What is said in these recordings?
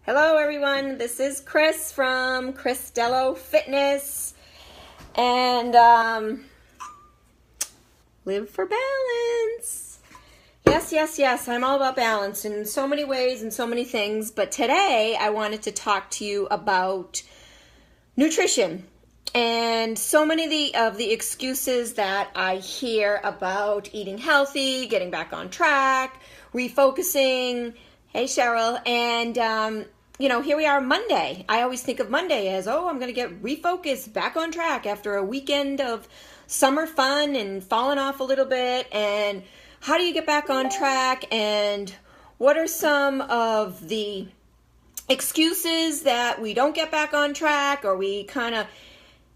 Hello everyone, this is Chris from Chris Dello Fitness, and live for balance. Yes, I'm all about balance in so many ways and so many things, but today I wanted to talk to you about nutrition and so many of the excuses that I hear about eating healthy, getting back on track, refocusing. Hey Cheryl, and here we are Monday. I always think of Monday as, I'm going to get refocused, back on track after a weekend of summer fun and falling off a little bit. And how do you get back on track? And what are some of the excuses that we don't get back on track, or we kind of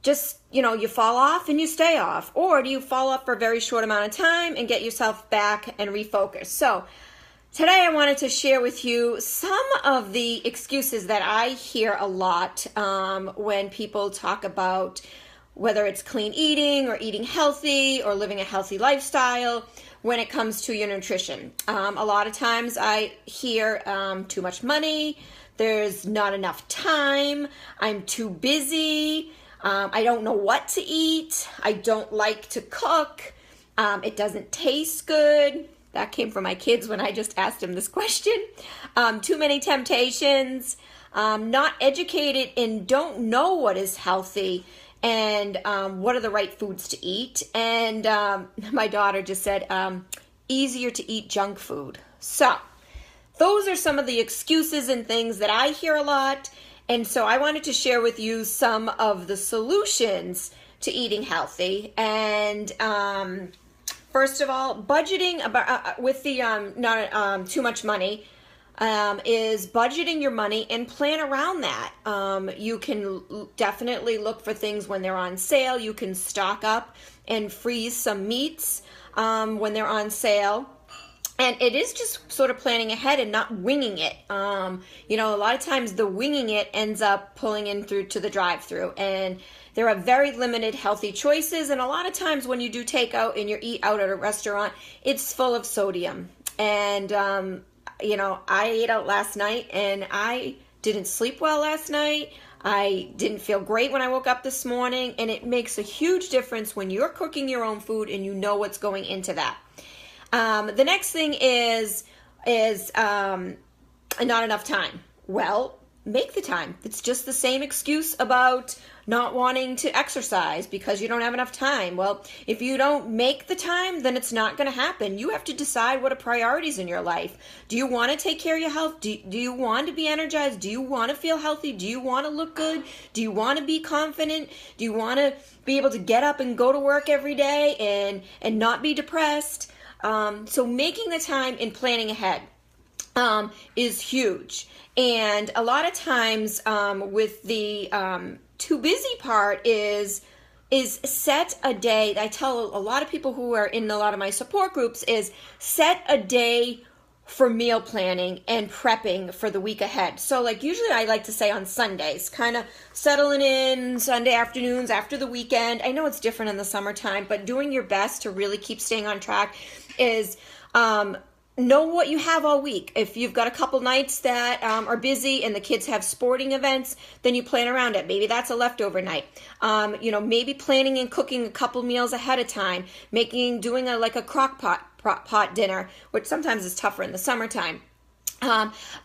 just, you fall off and you stay off? Or do you fall off for a very short amount of time and get yourself back and refocus? So today I wanted to share with you some of the excuses that I hear a lot when people talk about whether it's clean eating or eating healthy or living a healthy lifestyle when it comes to your nutrition. A lot of times I hear too much money, there's not enough time, I'm too busy, I don't know what to eat, I don't like to cook, it doesn't taste good. That came from my kids when I just asked them this question. Too many temptations, not educated and don't know what is healthy and what are the right foods to eat. And my daughter just said, easier to eat junk food. So those are some of the excuses and things that I hear a lot. And so I wanted to share with you some of the solutions to eating healthy. And first of all, budgeting with the not too much money is budgeting your money and plan around that. You can definitely look for things when they're on sale. You can stock up and freeze some meats when they're on sale. And it is just sort of planning ahead and not winging it. A lot of times the winging it ends up pulling in through to the drive-through, and there are very limited healthy choices. And a lot of times when you do takeout and you eat out at a restaurant, it's full of sodium. And, I ate out last night and I didn't sleep well last night. I didn't feel great when I woke up this morning. And it makes a huge difference when you're cooking your own food and you know what's going into that. The next thing is not enough time. Well, make the time. It's just the same excuse about not wanting to exercise because you don't have enough time. Well, if you don't make the time, then it's not going to happen. You have to decide what are priorities in your life. Do you want to take care of your health? Do you want to be energized? Do you want to feel healthy? Do you want to look good? Do you want to be confident? Do you want to be able to get up and go to work every day and not be depressed? So making the time and planning ahead is huge. And a lot of times with the too busy part is set a day. I tell a lot of people who are in a lot of my support groups is set a day for meal planning and prepping for the week ahead. So usually I like to say on Sundays, kind of settling in Sunday afternoons after the weekend. I know it's different in the summertime, but doing your best to really keep staying on track is know what you have all week. If you've got a couple nights that are busy and the kids have sporting events, then you plan around it. Maybe that's a leftover night. Maybe planning and cooking a couple meals ahead of time, doing a crock pot dinner, which sometimes is tougher in the summertime.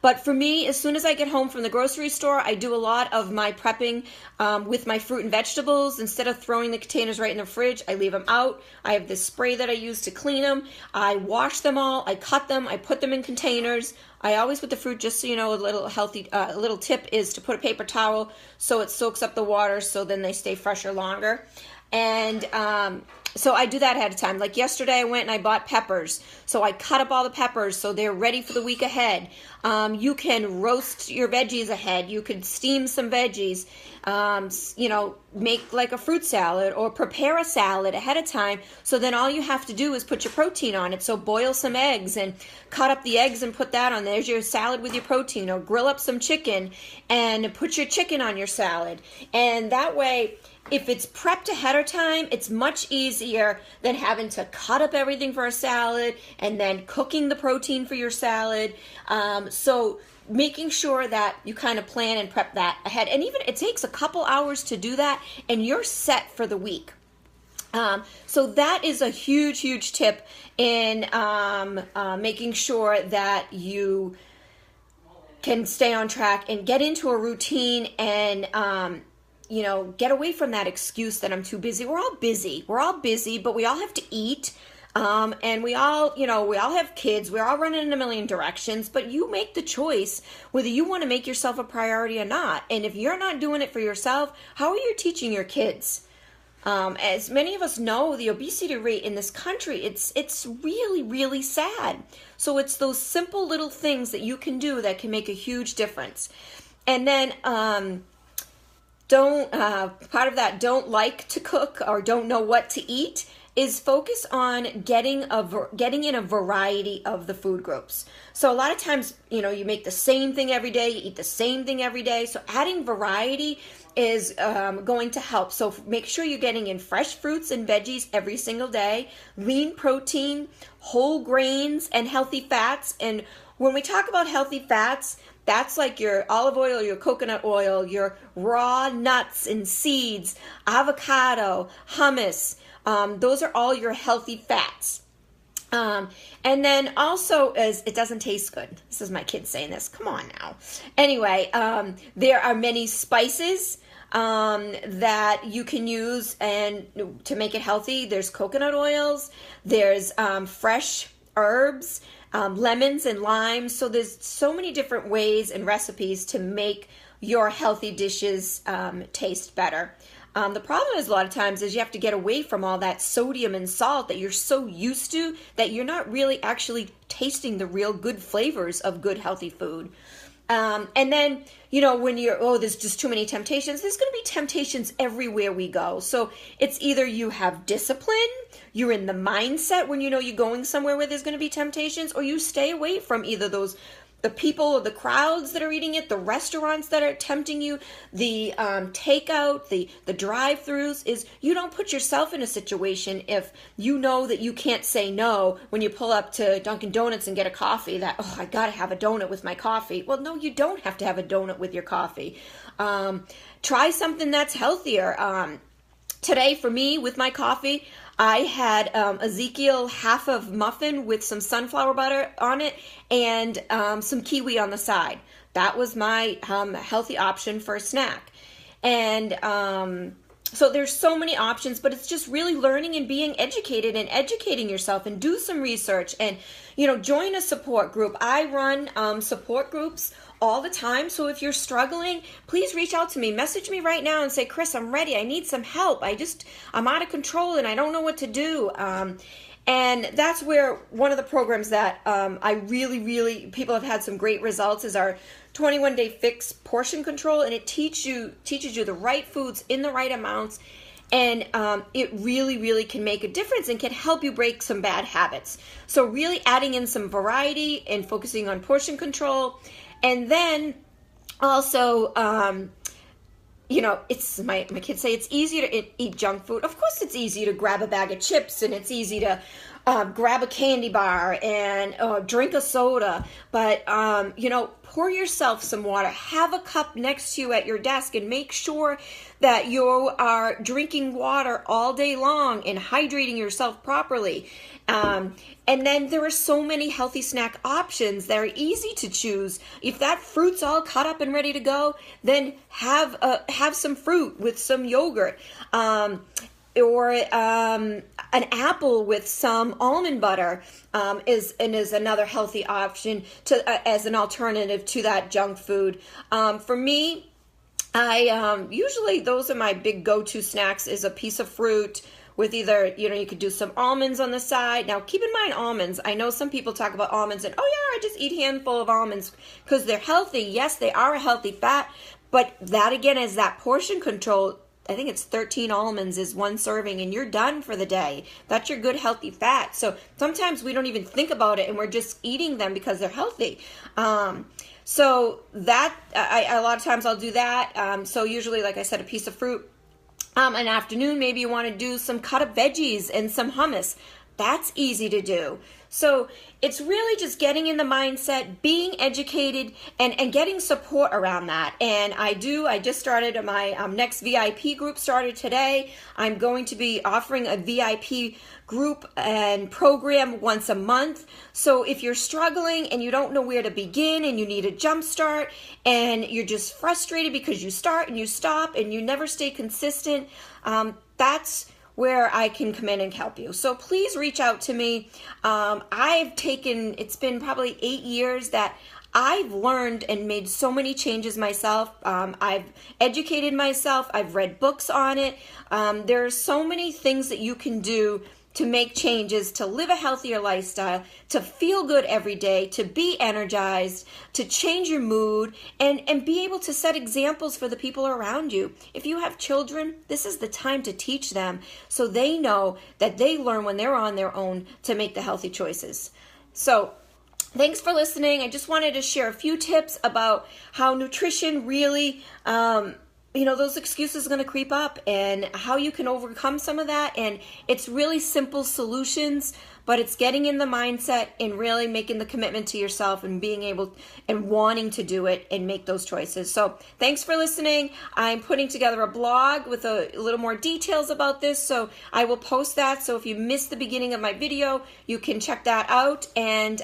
But for me, as soon as I get home from the grocery store, I do a lot of my prepping with my fruit and vegetables. Instead of throwing the containers right in the fridge, I leave them out. I have this spray that I use to clean them. I wash them all. I cut them. I put them in containers. I always with the fruit, just so you know, a little tip is to put a paper towel so it soaks up the water, so then they stay fresher longer. And so I do that ahead of time. Like yesterday I went and I bought peppers. So I cut up all the peppers so they're ready for the week ahead. You can roast your veggies ahead. You could steam some veggies. Make like a fruit salad or prepare a salad ahead of time. So then all you have to do is put your protein on it. So boil some eggs and cut up the eggs and put that on. There's your salad with your protein. Or grill up some chicken and put your chicken on your salad. And that way, if it's prepped ahead of time, it's much easier easier than having to cut up everything for a salad and then cooking the protein for your salad. So making sure that you kind of plan and prep that ahead. And even it takes a couple hours to do that, and you're set for the week. So that is a huge, huge tip in making sure that you can stay on track and get into a routine and, get away from that excuse that I'm too busy. We're all busy. But we all have to eat. And we all have kids. We're all running in a million directions, but you make the choice whether you want to make yourself a priority or not. And if you're not doing it for yourself, how are you teaching your kids? As many of us know, the obesity rate in this country, it's really, really sad. So it's those simple little things that you can do that can make a huge difference. And then, part of that don't like to cook or don't know what to eat is focus on getting in a variety of the food groups. So a lot of times, you make the same thing every day, you eat the same thing every day. So adding variety is going to help. So make sure you're getting in fresh fruits and veggies every single day, lean protein, whole grains, and healthy fats. And when we talk about healthy fats, that's like your olive oil, your coconut oil, your raw nuts and seeds, avocado, hummus. Those are all your healthy fats. And then also, as it doesn't taste good. This is my kids saying this. Come on now. Anyway, there are many spices that you can use and to make it healthy. There's coconut oils. There's fresh herbs, lemons and limes. So there's so many different ways and recipes to make your healthy dishes taste better. The problem is a lot of times is you have to get away from all that sodium and salt that you're so used to that you're not really actually tasting the real good flavors of good healthy food. And then, when there's just too many temptations, there's going to be temptations everywhere we go. So it's either you have discipline, you're in the mindset when you're going somewhere where there's going to be temptations, or you stay away from either the people or the crowds that are eating it, the restaurants that are tempting you, the takeout, the drive-thrus, is you don't put yourself in a situation if you know that you can't say no when you pull up to Dunkin' Donuts and get a coffee that, I got to have a donut with my coffee. Well, no, you don't have to have a donut with your coffee. Try something that's healthier. Today, for me, with my coffee, I had Ezekiel half of muffin with some sunflower butter on it and some kiwi on the side. That was my healthy option for a snack. And so there's so many options, but it's just really learning and being educated and educating yourself and do some research and, join a support group. I run support groups all the time. So if you're struggling, please reach out to me. Message me right now and say, Chris, I'm ready. I need some help. I'm out of control and I don't know what to do. And that's where one of the programs that I really, people have had some great results is our 21-day fix portion control. And it teaches you the right foods in the right amounts. And it really can make a difference and can help you break some bad habits. So really adding in some variety and focusing on portion control. And then also, it's my kids say it's easy to eat junk food. Of course it's easy to grab a bag of chips and it's easy to grab a candy bar and drink a soda. But, pour yourself some water. Have a cup next to you at your desk and make sure that you are drinking water all day long and hydrating yourself properly. And then there are so many healthy snack options that are easy to choose. If that fruit's all cut up and ready to go, then have some fruit with some yogurt. Or an apple with some almond butter is another healthy option as an alternative to that junk food. For me, I usually those are my big go-to snacks is a piece of fruit with either, you could do some almonds on the side. Now, keep in mind almonds. I know some people talk about almonds and, I just eat a handful of almonds because they're healthy. Yes, they are a healthy fat, but that again is that portion control. I think it's 13 almonds is one serving and you're done for the day. That's your good healthy fat. So sometimes we don't even think about it and we're just eating them because they're healthy. So that, a lot of times I'll do that. So usually, like I said, a piece of fruit. An afternoon, maybe you want to do some cut up veggies and some hummus. That's easy to do. So it's really just getting in the mindset, being educated, and getting support around that. And I just started my next VIP group started today. I'm going to be offering a VIP group and program once a month. So if you're struggling and you don't know where to begin and you need a jump start and you're just frustrated because you start and you stop and you never stay consistent, that's where I can come in and help you. So please reach out to me. It's been probably 8 years that I've learned and made so many changes myself. I've educated myself. I've read books on it. There are so many things that you can do to make changes, to live a healthier lifestyle, to feel good every day, to be energized, to change your mood, and be able to set examples for the people around you. If you have children, this is the time to teach them so they know that they learn when they're on their own to make the healthy choices. So thanks for listening. I just wanted to share a few tips about how nutrition really, those excuses are going to creep up and how you can overcome some of that. And it's really simple solutions, but it's getting in the mindset and really making the commitment to yourself and being able and wanting to do it and make those choices. So thanks for listening. I'm putting together a blog with a little more details about this, so I will post that. So if you missed the beginning of my video, you can check that out. And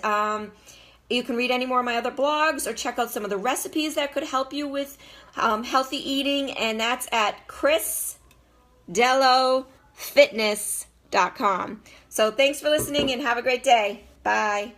you can read any more of my other blogs or check out some of the recipes that could help you with healthy eating, and that's at chrisdellofitness.com. So thanks for listening and have a great day. Bye.